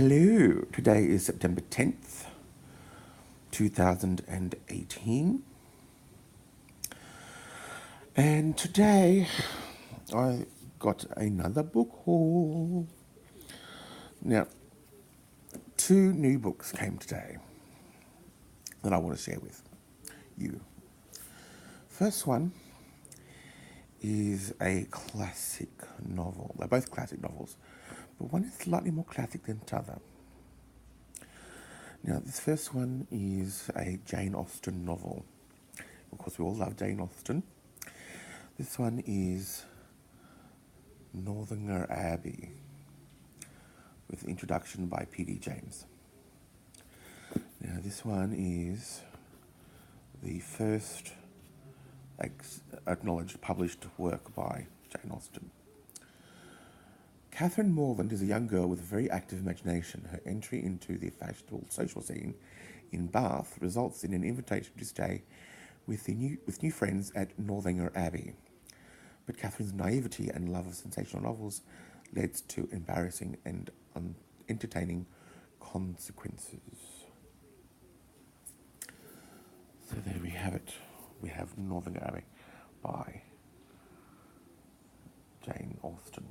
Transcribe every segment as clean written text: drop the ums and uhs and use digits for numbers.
Hello, today is September 10th, 2018, and today I got another book haul. Now, two new books came today that I want to share with you. First one is a classic novel. They're both classic novels, but one is slightly more classic than the other. Now, this first one is a Jane Austen novel. Of course, we all love Jane Austen. This one is Northanger Abbey, with an introduction by P.D. James. Now, this one is the first acknowledged published work by Jane Austen. Catherine Morland is a young girl with a very active imagination. Her entry into the fashionable social scene in Bath results in an invitation to stay with new friends at Northanger Abbey. But Catherine's naivety and love of sensational novels leads to embarrassing and entertaining consequences. So there we have it. We have Northanger Abbey by Jane Austen.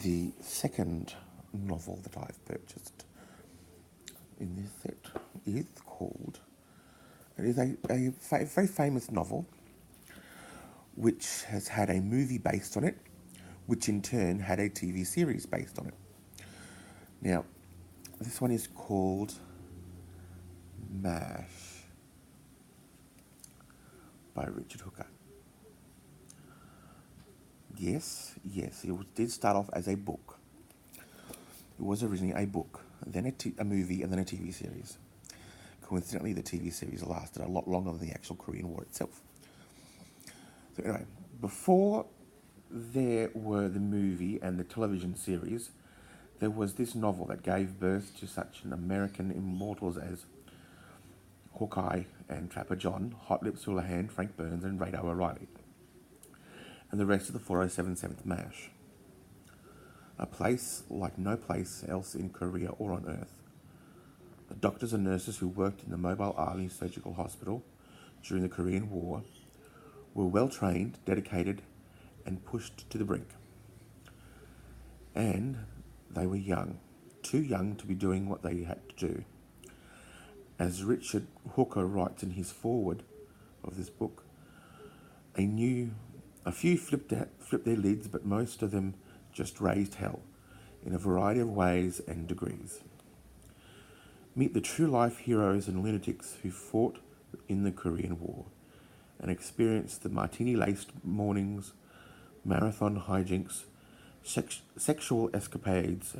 The second novel that I've purchased in this set is called, it is a very famous novel which has had a movie based on it, which in turn had a TV series based on it. Now, this one is called MASH by Richard Hooker. Yes, it did start off as a book. It was originally a book, then a movie, and then a TV series. Coincidentally, the TV series lasted a lot longer than the actual Korean War itself. So anyway, before there were the movie and the television series, there was this novel that gave birth to such an American immortals as Hawkeye and Trapper John, Hot Lips Houlihan, Frank Burns, and Radar O'Reilly, and the rest of the 4077th MASH. A place like no place else in Korea or on Earth. The doctors and nurses who worked in the Mobile Army Surgical Hospital during the Korean War were well trained, dedicated, and pushed to the brink. And they were young, too young to be doing what they had to do. As Richard Hooker writes in his foreword of this book, a few flipped their lids, but most of them just raised hell in a variety of ways and degrees. Meet the true-life heroes and lunatics who fought in the Korean War and experienced the martini-laced mornings, marathon hijinks, sexual escapades,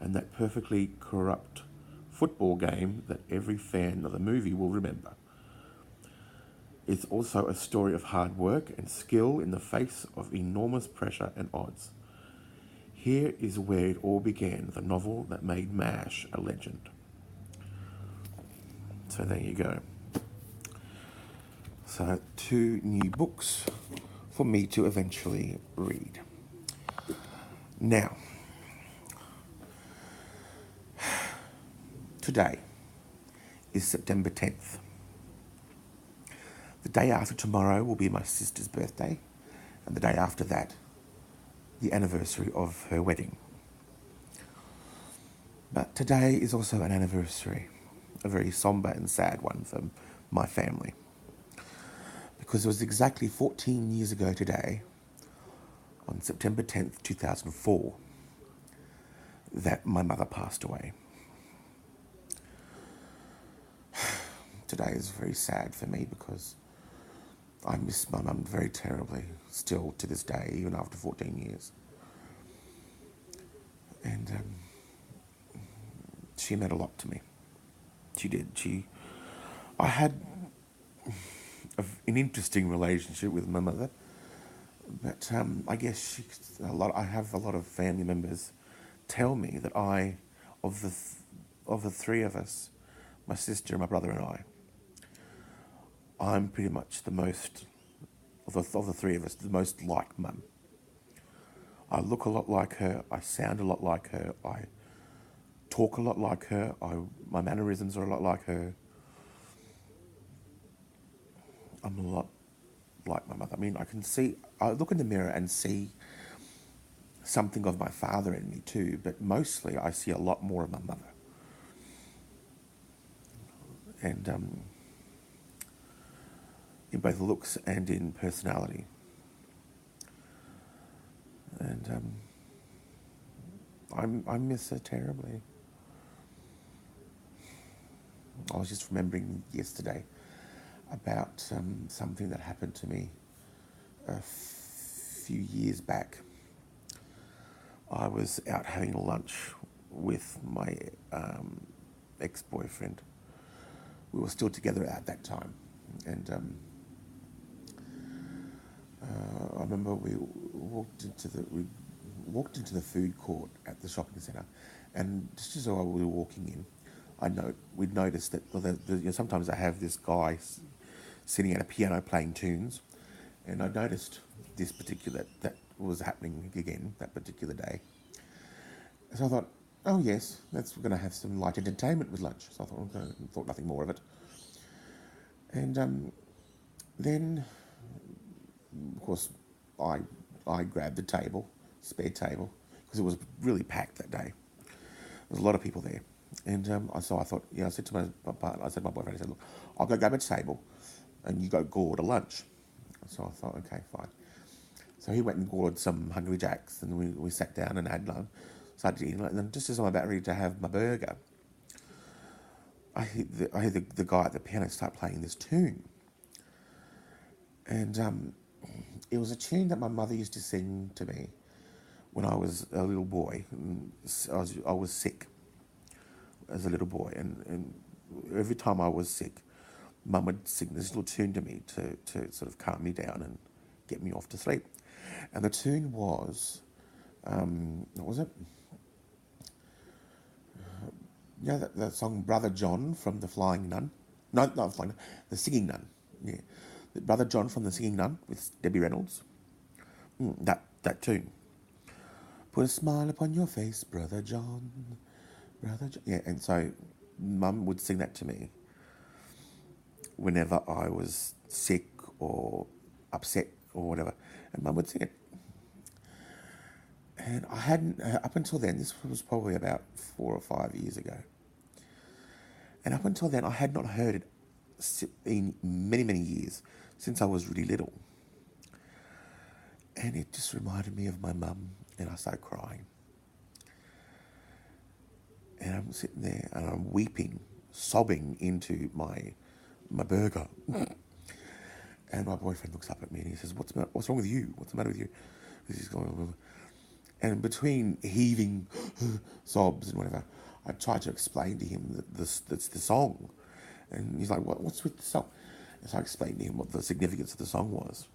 and that perfectly corrupt football game that every fan of the movie will remember. It's also a story of hard work and skill in the face of enormous pressure and odds. Here is where it all began, the novel that made MASH a legend. So there you go. So two new books for me to eventually read. Now, today is September 10th. The day after tomorrow will be my sister's birthday, and the day after that, the anniversary of her wedding. But today is also an anniversary, a very somber and sad one for my family, because it was exactly 14 years ago today, on September 10th, 2004, that my mother passed away. Today is very sad for me because I miss my mum very terribly, still to this day, even after 14 years. And she meant a lot to me. She did. I had an interesting relationship with my mother, but I guess I have a lot of family members tell me that of the three of us, my sister, my brother, and I'm pretty much the most, of the three of us, the most like mum. I look a lot like her. I sound a lot like her. I talk a lot like her. My mannerisms are a lot like her. I'm a lot like my mother. I mean, I look in the mirror and see something of my father in me too, but mostly I see a lot more of my mother. And in both looks and in personality. And I miss her terribly. I was just remembering yesterday about something that happened to me a few years back. I was out having lunch with my ex-boyfriend. We were still together at that time, and I remember we walked into the food court at the shopping centre, and just as we were walking in, we'd noticed that sometimes they have this guy sitting at a piano playing tunes, and I noticed that was happening again that particular day. So I thought, oh yes, we're going to have some light entertainment with lunch. So I thought nothing more of it, and then of course I grabbed the spare table, because it was really packed that day. There was a lot of people there. And so I thought, I said to my partner, I said to my boyfriend, I said, look, I'll go grab a table and you go order lunch. So I thought, okay, fine. So he went and ordered some Hungry Jacks, and we sat down and had lunch, started eating. And then just as I'm about ready to have my burger, I hear the guy at the piano start playing this tune. And it was a tune that my mother used to sing to me when I was a little boy. I was sick as a little boy, and every time I was sick, Mum would sing this little tune to me to sort of calm me down and get me off to sleep. And the tune was, what was it? That song Brother John from the Flying Nun. No, not Flying Nun, the Singing Nun. Yeah, Brother John from the Singing Nun with Debbie Reynolds. That tune. Put a smile upon your face, Brother John. Brother John. Yeah, and so Mum would sing that to me whenever I was sick or upset or whatever, and Mum would sing it. And I hadn't, up until then, this was probably about 4 or 5 years ago, and up until then I had not heard it in many, many years, since I was really little. And it just reminded me of my mum, and I started crying. And I'm sitting there and I'm weeping, sobbing into my burger. And my boyfriend looks up at me and he says, "What's wrong with you? What's the matter with you?" He's going, and between heaving sobs and whatever, I tried to explain to him that's the song. And he's like, "What's with the song?" And so I explained to him what the significance of the song was.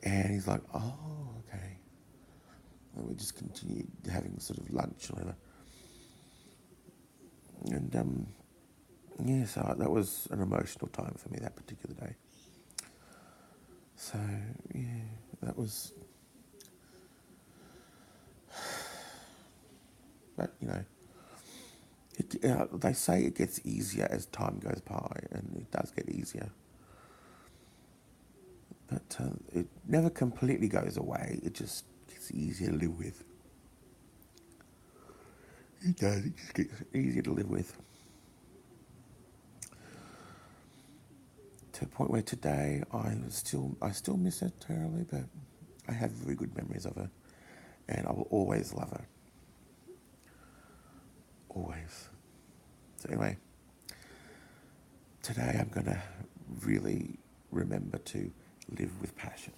And he's like, "Oh, okay." And we just continued having sort of lunch or whatever. And yeah, so that was an emotional time for me that particular day. So yeah, that was. But they say it gets easier as time goes by, and it does get easier. But it never completely goes away. It just gets easier to live with. It does. It just gets easier to live with. To the point where today I still miss her terribly, but I have very good memories of her, and I will always love her. Always. So anyway, today I'm going to really remember to live with passion.